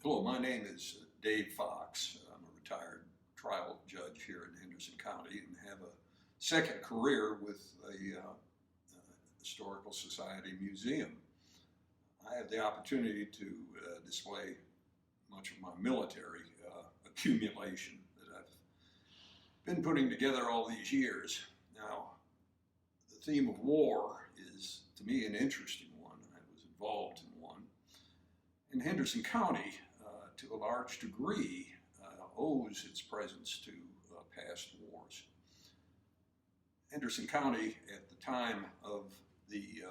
Hello, my name is Dave Fox. I'm a retired trial judge here in Henderson County and have a second career with a historical society museum. I have the opportunity to display much of my military accumulation that I've been putting together all these years. Now, the theme of war is, to me, an interesting one. I was involved in one. And Henderson County, to a large degree, owes its presence to past wars. Henderson County, at the time of the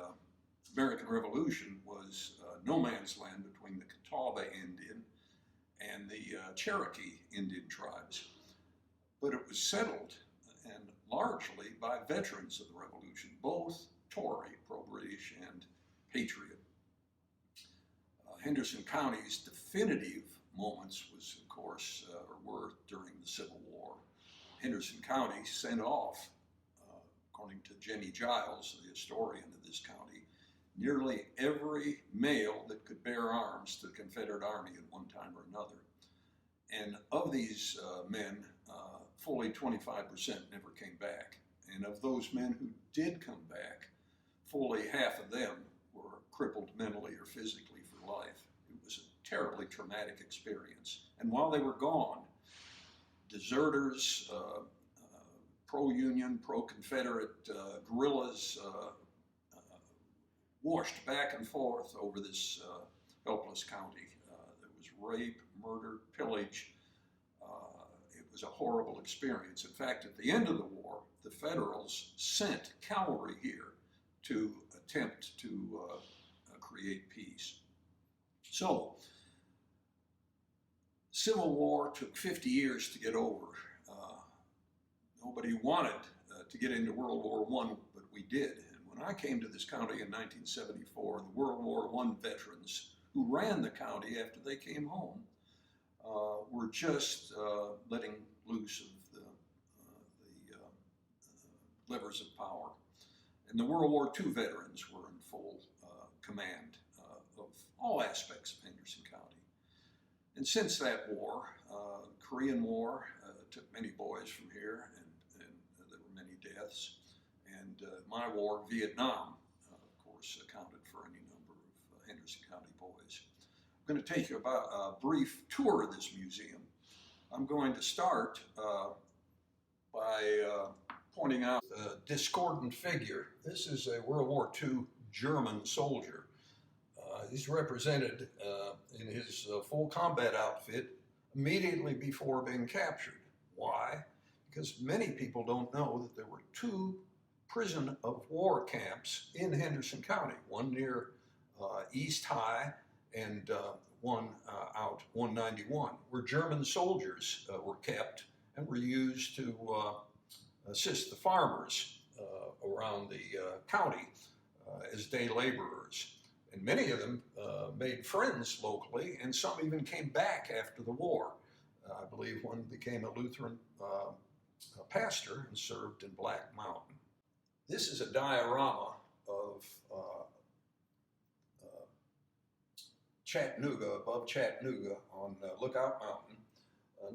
American Revolution, was no man's land between the Catawba Indian and the Cherokee Indian tribes. But it was settled, and largely by veterans of the Revolution, both Tory, pro-British, and patriot. Henderson County's definitive moments was, of course, were during the Civil War. Henderson County sent off, according to Jenny Giles, the historian of this county, nearly every male that could bear arms to the Confederate Army at one time or another. And of these men, fully 25% never came back. And of those men who did come back, fully half of them were crippled mentally or physically for life. It was a terribly traumatic experience. And while they were gone, deserters, pro-Union, pro-Confederate guerrillas washed back and forth over this helpless county. There was rape, murder, pillage. It was a horrible experience. In fact, at the end of the war, the Federals sent cavalry here to attempt to create peace. So, Civil War took 50 years to get over. Nobody wanted to get into World War I, but we did. And when I came to this county in 1974, the World War I veterans who ran the county after they came home were just letting loose of the levers of power. And the World War II veterans were in full command of all aspects of Henderson County. And since that war, Korean War took many boys from here, and there were many deaths. And my war, Vietnam, of course, accounted for any number of Henderson County boys. I'm going to take you about a brief tour of this museum. I'm going to start by pointing out a discordant figure. This is a World War II German soldier. He's represented in his full combat outfit immediately before being captured. Why? Because many people don't know that there were two prison of war camps in Henderson County, one near East High and one out 191, where German soldiers were kept and were used to assist the farmers around the county as day laborers. And many of them made friends locally, and some even came back after the war. I believe one became a Lutheran pastor and served in Black Mountain. This is a diorama of Chattanooga, above Chattanooga on Lookout Mountain.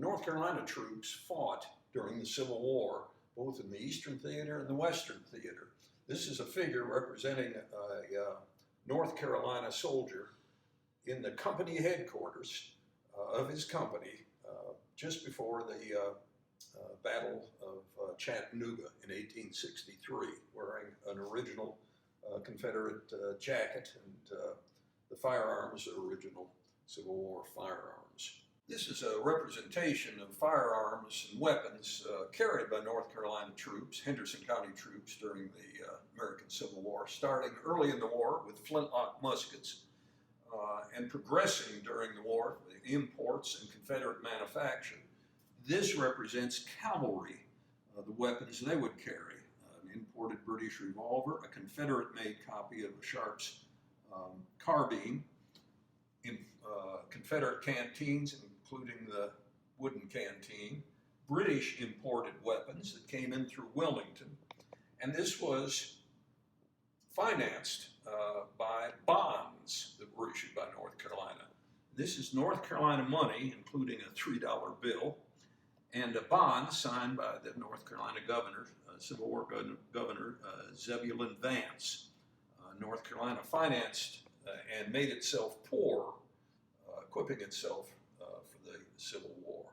North Carolina troops fought during the Civil War, both in the Eastern Theater and the Western Theater. This is a figure representing a North Carolina soldier in the company headquarters of his company just before the Battle of Chattanooga in 1863, wearing an original Confederate jacket, and the firearms are original Civil War firearms. This is a representation of firearms and weapons carried by North Carolina troops, Henderson County troops, during the American Civil War, starting early in the war with flintlock muskets and progressing during the war with imports and Confederate manufacture. This represents cavalry, the weapons they would carry. An imported British revolver, a Confederate-made copy of a Sharp's carbine, in Confederate canteens, including the wooden canteen, British imported weapons that came in through Wilmington, and this was financed by bonds that were issued by North Carolina. This is North Carolina money, including a $3 bill, and a bond signed by the North Carolina governor, Civil War Governor Zebulon Vance. North Carolina financed and made itself poor, equipping itself for the Civil War.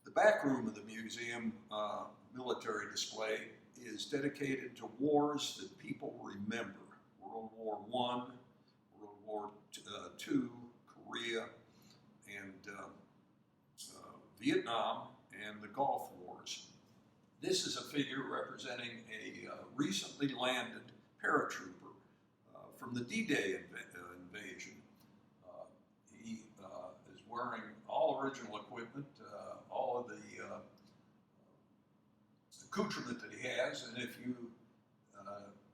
The back room of the museum military display is dedicated to wars that people remember. World War I, World War II, Korea, and Vietnam, and the Gulf Wars. This is a figure representing a recently landed paratrooper from the D-Day invasion. He is wearing all original equipment, all of the accoutrement that he has, and if you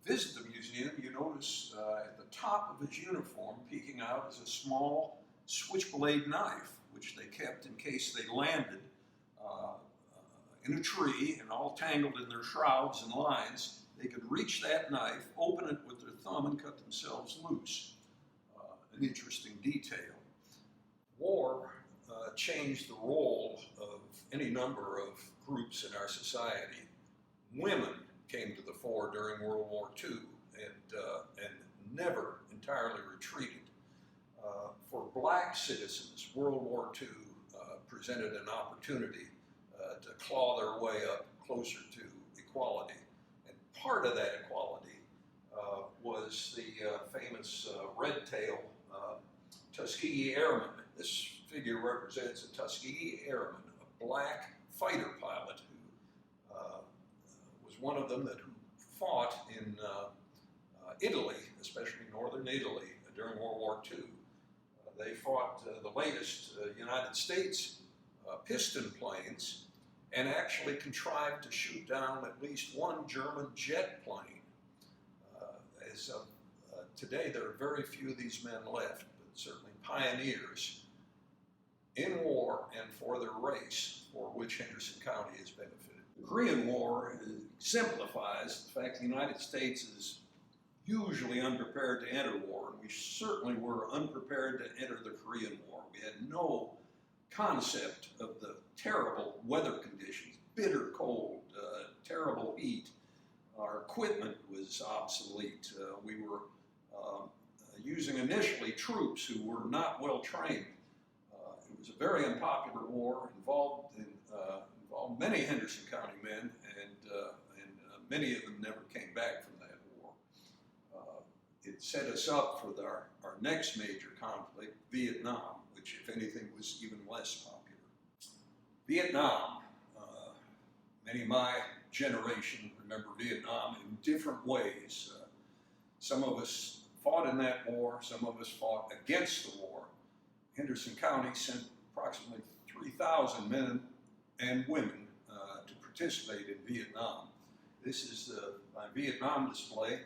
visit the museum, you notice at the top of his uniform peeking out is a small switchblade knife, which they kept in case they landed in a tree and all tangled in their shrouds and lines. They could reach that knife, open it with their thumb, and cut themselves loose. An interesting detail. War changed the role of any number of groups in our society. Women came to the fore during World War II and never entirely retreated. For black citizens, World War II presented an opportunity to claw their way up closer to equality. And part of that equality was the famous red-tail Tuskegee Airman. This figure represents a Tuskegee Airman, a black fighter pilot who was one of them who fought in Italy, especially northern Italy, during World War II. They fought the latest United States piston planes and actually contrived to shoot down at least one German jet plane. As of today, there are very few of these men left, but certainly pioneers in war and for their race, for which Henderson County has benefited. The Korean War exemplifies the fact the United States is usually unprepared to enter war, and we certainly were unprepared to enter the Korean War. We had no concept of the terrible weather conditions, bitter cold, terrible heat. Our equipment was obsolete. We were using initially troops who were not well trained. It was a very unpopular war, involved many Henderson County men, and many of them never came back from that war. It set us up for our next major conflict, Vietnam, which, if anything, was even less popular. Vietnam, many of my generation remember Vietnam in different ways. Some of us fought in that war, some of us fought against the war. Henderson County sent approximately 3,000 men and women to participate in Vietnam. This is my Vietnam display,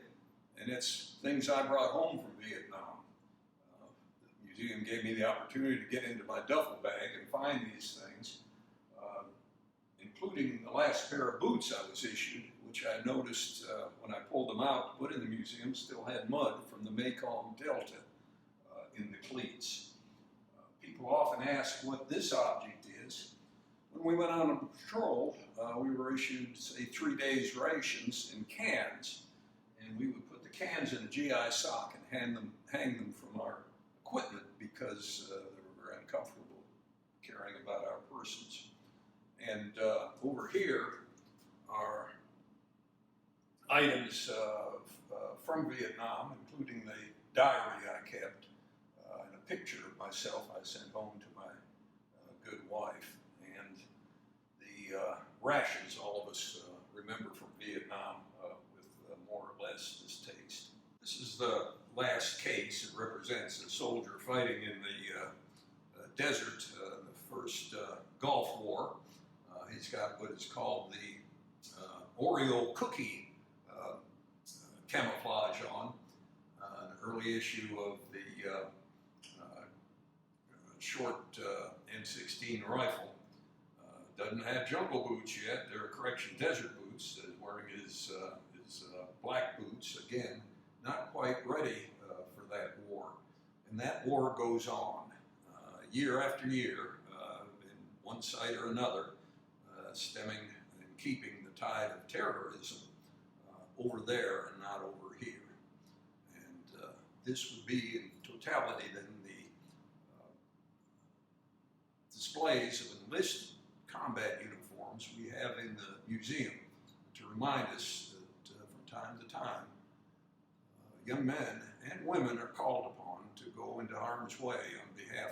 and it's things I brought home from Vietnam. The museum gave me the opportunity to get into my duffel bag and find these things, including the last pair of boots I was issued, which I noticed when I pulled them out to put in the museum, still had mud from the Mekong Delta in the cleats. People often ask what this object is. When we went on a patrol, we were issued, say, 3 days rations in cans, and we would put the cans in a GI sock and hang them from our equipment because they were very uncomfortable carrying about our persons. And over here are items from Vietnam, including the diary I kept, and a picture of myself I sent home to my good wife, and the rations all of us remember from Vietnam with more or less distaste. This is the last case. It represents a soldier fighting in the desert, the first Gulf War. He's got what is called the Oreo cookie camouflage on, an early issue of the short M16 rifle. Doesn't have jungle boots yet. They're correction desert boots. Wearing his black boots, again, not quite ready for that war. And that war goes on. year after year in one site or another, stemming and keeping the tide of terrorism over there and not over here. And this would be in totality then the displays of enlisted combat uniforms we have in the museum to remind us that from time to time young men and women are called upon to go into harm's way on behalf